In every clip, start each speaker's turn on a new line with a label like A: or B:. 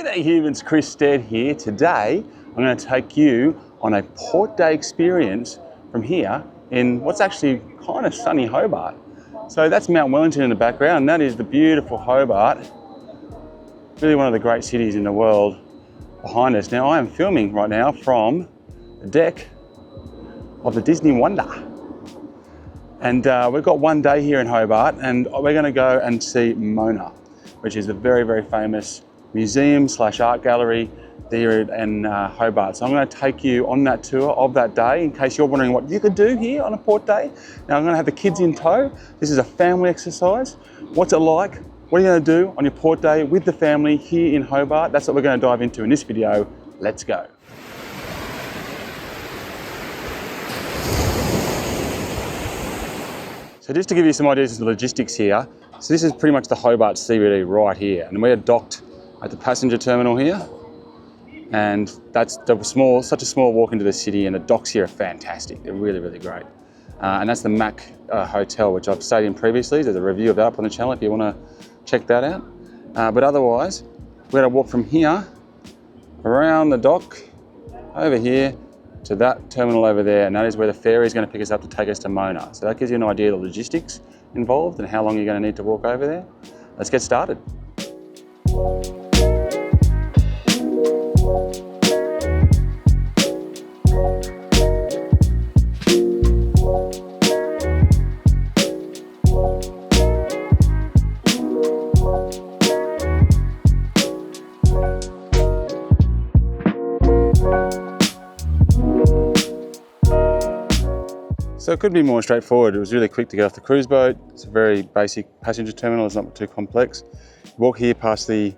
A: G'day humans, Chris Stead here. Today I'm going to take you on a port day experience from here in what's actually kind of sunny Hobart. So that's Mount Wellington in the background, and that is the beautiful Hobart, really one of the great cities in the world behind us. Now I am filming right now from the deck of the Disney Wonder. And we've got one day here in Hobart, and we're going to go and see Mona, which is a very, very famous museum / art gallery there in Hobart. So I'm going to take you on that tour of that day in case you're wondering what you could do here on a port day. Now I'm going to have the kids in tow. This is a family exercise. What's it like? What are you going to do on your port day with the family here in Hobart? That's what we're going to dive into in this video. Let's go. So just to give you some ideas of the logistics here, so this is pretty much the Hobart CBD right here, and we're docked at the passenger terminal here, and that's such a small walk into the city, and the docks here are fantastic. They're really, really great. And that's the Mac Hotel, which I've stayed in previously. There's a review of that up on the channel if you want to check that out. But otherwise, we're going to walk from here around the dock over here to that terminal over there, and that is where the ferry is going to pick us up to take us to Mona. So that gives you an idea of the logistics involved and how long you're going to need to walk over there. Let's get started. So it could be more straightforward. It was really quick to get off the cruise boat. It's a very basic passenger terminal. It's not too complex. Walk here past the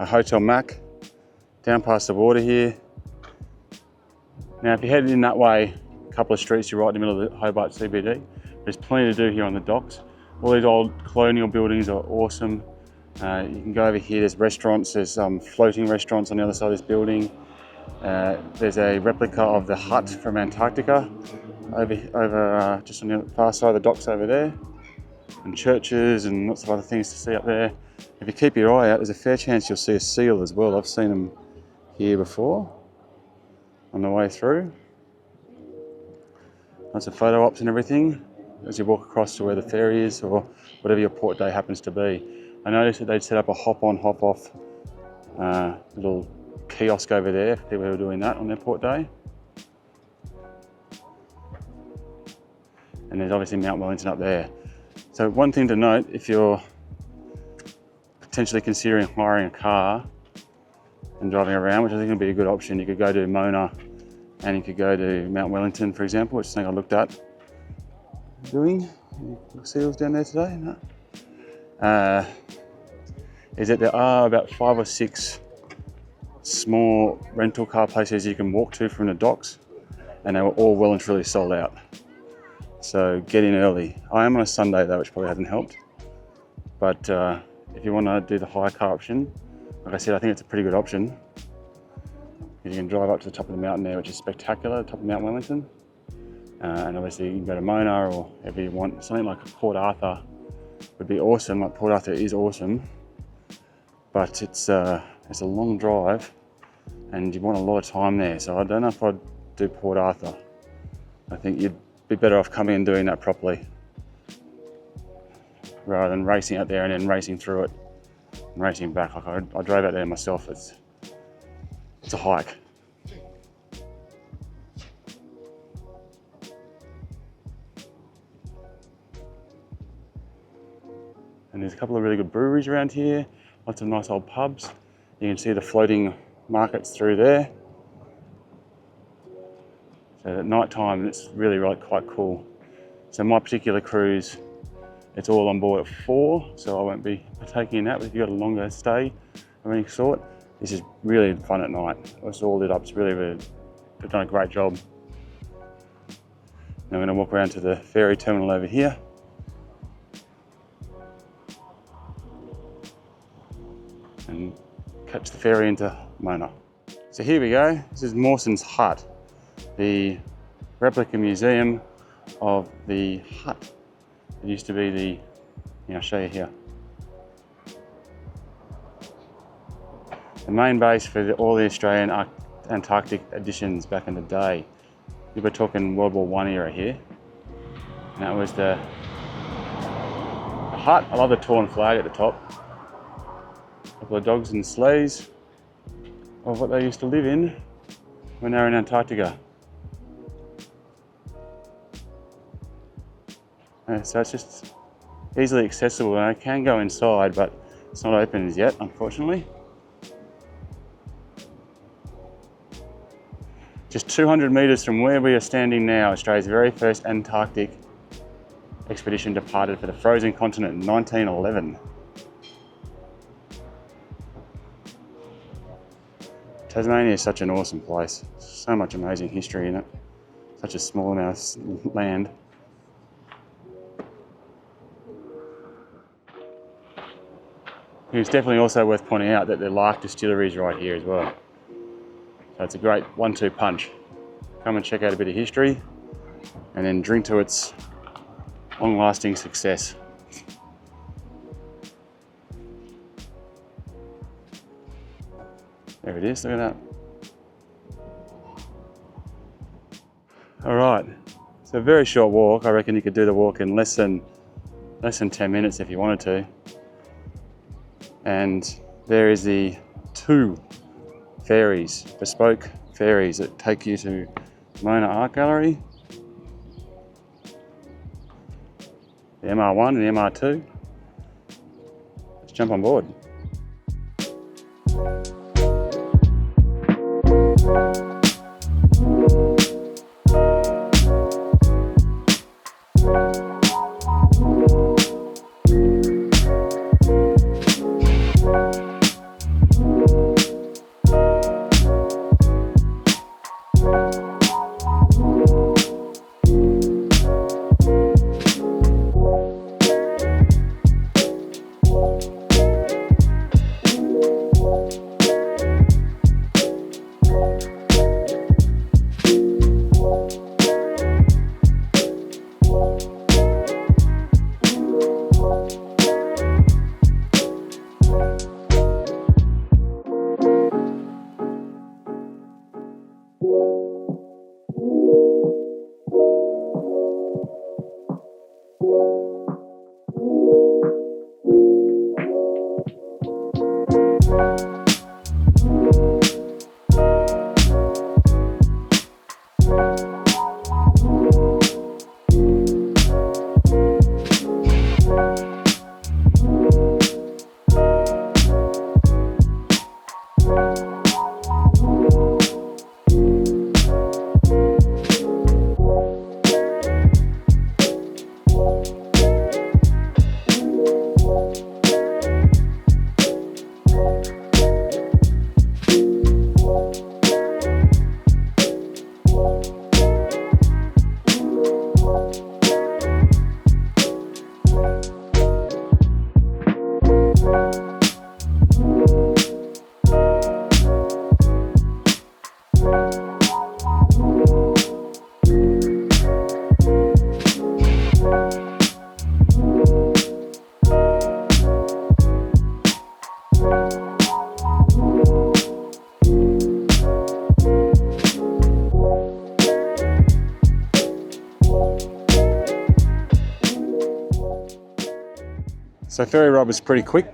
A: Hotel Mac, down past the water here. Now if you're headed in that way, a couple of streets, you're right in the middle of the Hobart CBD. There's plenty to do here on the docks. All these old colonial buildings are awesome. You can go over here, there's restaurants, there's floating restaurants on the other side of this building. There's a replica of the hut from Antarctica over just on the far side of the docks over there, and churches and lots of other things to see up there. If you keep your eye out, there's a fair chance you'll see a seal as well. I've seen them here before on the way through. Lots of photo ops and everything as you walk across to where the ferry is or whatever your port day happens to be. I noticed that they'd set up a hop on hop off little kiosk over there for people who are doing that on their port day. And there's obviously Mount Wellington up there. So one thing to note, if you're potentially considering hiring a car and driving around, which I think would be a good option, you could go to Mona and you could go to Mount Wellington, for example, which is something I looked at doing. Any seals down there today? No. Is that there are about 5 or 6 small rental car places you can walk to from the docks, and they were all well and truly sold out. So get in early. I am on a Sunday though, which probably hasn't helped. But if you want to do the hire car option, like I said, I think it's a pretty good option. You can drive up to the top of the mountain there, which is spectacular, the top of Mount Wellington. And obviously you can go to Mona or wherever you want. Something like Port Arthur would be awesome. Like Port Arthur is awesome, but it's a long drive and you want a lot of time there. So I don't know if I'd do Port Arthur. I think you'd be better off coming and doing that properly rather than racing out there and then racing through it and racing back. Like I drove out there myself. It's a hike. And there's a couple of really good breweries around here, lots of nice old pubs. You can see the floating markets through there. So at night time, it's really quite cool. So my particular cruise, it's all on board at 4, so I won't be partaking in that. But if you've got a longer stay of any sort, this is really fun at night. It's all lit up. It's really, they've done a great job. Now I'm going to walk around to the ferry terminal over here. And catch the ferry into Mona. So here we go. This is Mawson's hut, the replica museum of the hut. It used to be the, I'll show you here. the main base for all the Australian Antarctic editions back in the day. We were talking World War I era here. And that was the hut. I love the torn flag at the top. A couple of dogs and sleighs of what they used to live in when they were in Antarctica. So it's just easily accessible, and I can go inside, but it's not open as yet, unfortunately. Just 200 metres from where we are standing now, Australia's very first Antarctic expedition departed for the frozen continent in 1911. Tasmania is such an awesome place. So much amazing history in it. Such a small amount of land. It's definitely also worth pointing out that the Lark Distillery is right here as well. So it's a great 1-2 punch. Come and check out a bit of history and then drink to its long-lasting success. There it is, look at that. All right, it's a very short walk. I reckon you could do the walk in less than 10 minutes if you wanted to. And there is the 2 ferries, bespoke ferries that take you to Mona Art Gallery, the MR1 and the MR2. Let's jump on board. So ferry ride was pretty quick.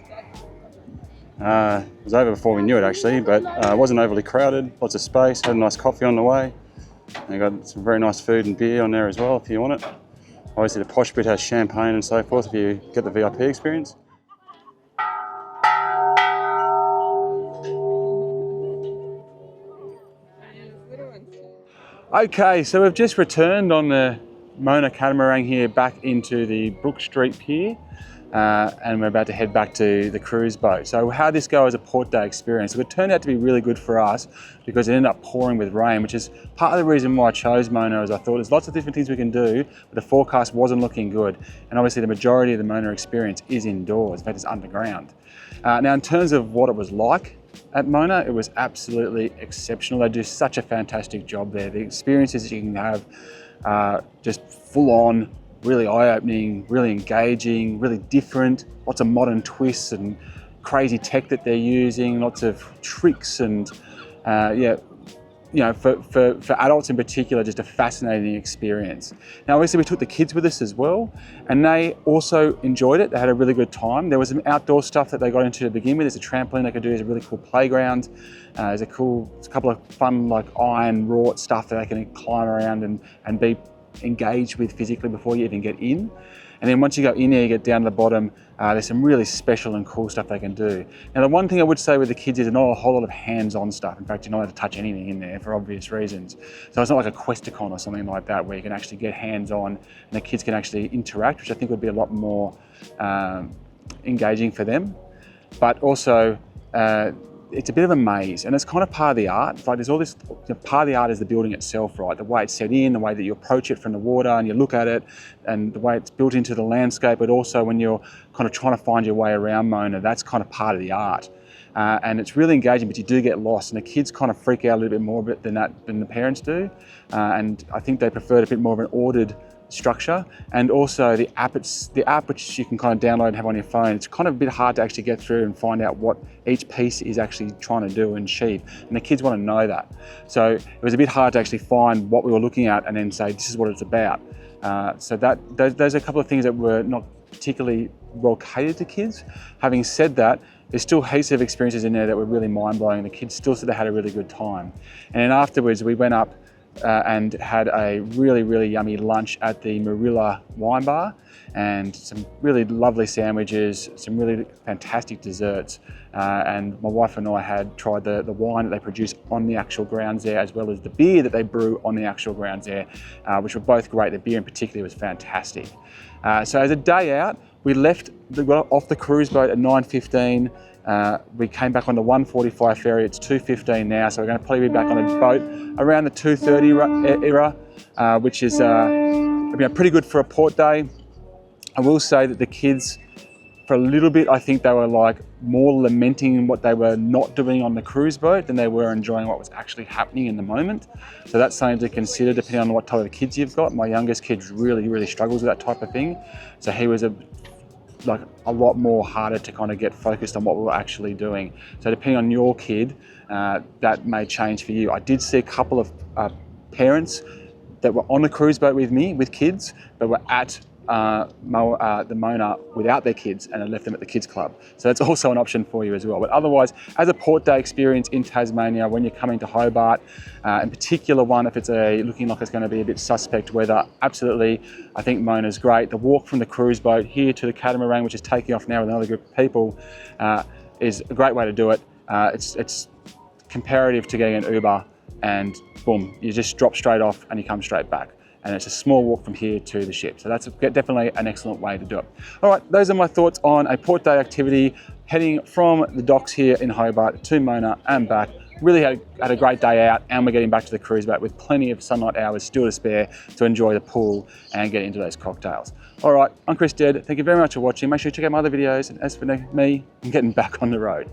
A: It was over before we knew it actually, but it wasn't overly crowded, lots of space, had a nice coffee on the way. And got some very nice food and beer on there as well if you want it. Obviously the posh bit has champagne and so forth if you get the VIP experience. Okay, so we've just returned on the Mona catamaran here back into the Brook Street Pier. And we're about to head back to the cruise boat. So how did this go as a port day experience? So it turned out to be really good for us because it ended up pouring with rain, which is part of the reason why I chose Mona, as I thought there's lots of different things we can do, but the forecast wasn't looking good. And obviously the majority of the Mona experience is indoors, in fact it's underground. Now in terms of what it was like at Mona, it was absolutely exceptional. They do such a fantastic job there. The experiences that you can have just full on, really eye-opening, really engaging, really different, lots of modern twists and crazy tech that they're using, lots of tricks, and yeah, you know, for adults in particular, just a fascinating experience. Now, obviously we took the kids with us as well, and they also enjoyed it. They had a really good time. There was some outdoor stuff that they got into to begin with. There's a trampoline they could do. There's a really cool playground. There's a couple of fun, like, iron wrought stuff that they can climb around and be engaged with physically before you even get in. And then once you go in there, you get down to the bottom, there's some really special and cool stuff they can do. Now, the one thing I would say with the kids is not a whole lot of hands-on stuff. In fact, you're not allowed to touch anything in there for obvious reasons. So it's not like a Questacon or something like that where you can actually get hands-on and the kids can actually interact, which I think would be a lot more engaging for them. But also, it's a bit of a maze, and it's kind of part of the art. It's like there's all this, part of the art is the building itself, right? The way it's set in, the way that you approach it from the water and you look at it, and the way it's built into the landscape, but also when you're kind of trying to find your way around Mona, that's kind of part of the art. And it's really engaging, but you do get lost, and the kids kind of freak out a little bit more than the parents do. And I think they preferred a bit more of an ordered structure, and also the app which you can kind of download and have on your phone. It's kind of a bit hard to actually get through and find out what each piece is actually trying to do and achieve, and the kids want to know that. So it was a bit hard to actually find what we were looking at and then say this is what it's about. So those are a couple of things that were not particularly well catered to kids. Having said that, there's still heaps of experiences in there that were really mind-blowing. The kids still said they had a really good time. And then afterwards we went up and had a really, really yummy lunch at the Moorilla Wine Bar, and some really lovely sandwiches, some really fantastic desserts. And my wife and I had tried the wine that they produce on the actual grounds there, as well as the beer that they brew on the actual grounds there, which were both great. The beer in particular was fantastic. So as a day out, we got off the cruise boat at 9:15. We came back on the 1:45 ferry. It's 2:15 now, so we're going to probably be back on a boat around the 2:30 era, which is pretty good for a port day. I will say that the kids, for a little bit, I think they were like more lamenting what they were not doing on the cruise boat than they were enjoying what was actually happening in the moment. So that's something to consider depending on what type of kids you've got. My youngest kid really, really struggles with that type of thing. So he was a lot more harder to kind of get focused on what we were actually doing. So depending on your kid, that may change for you. I did see a couple of parents that were on the cruise boat with me, with kids, but were at the Mona without their kids, and I left them at the kids club. So that's also an option for you as well. But otherwise, as a port day experience in Tasmania, when you're coming to Hobart, in particular one, if it's looking like it's going to be a bit suspect weather, absolutely, I think Mona's great. The walk from the cruise boat here to the catamaran, which is taking off now with another group of people, is a great way to do it. It's comparative to getting an Uber, and boom, you just drop straight off and you come straight back. And it's a small walk from here to the ship. So that's definitely an excellent way to do it. All right, those are my thoughts on a port day activity heading from the docks here in Hobart to Mona and back. Really had a great day out, and we're getting back to the cruise boat with plenty of sunlight hours still to spare to enjoy the pool and get into those cocktails. All right, I'm Chris Dead. Thank you very much for watching. Make sure you check out my other videos. And as for me, I'm getting back on the road.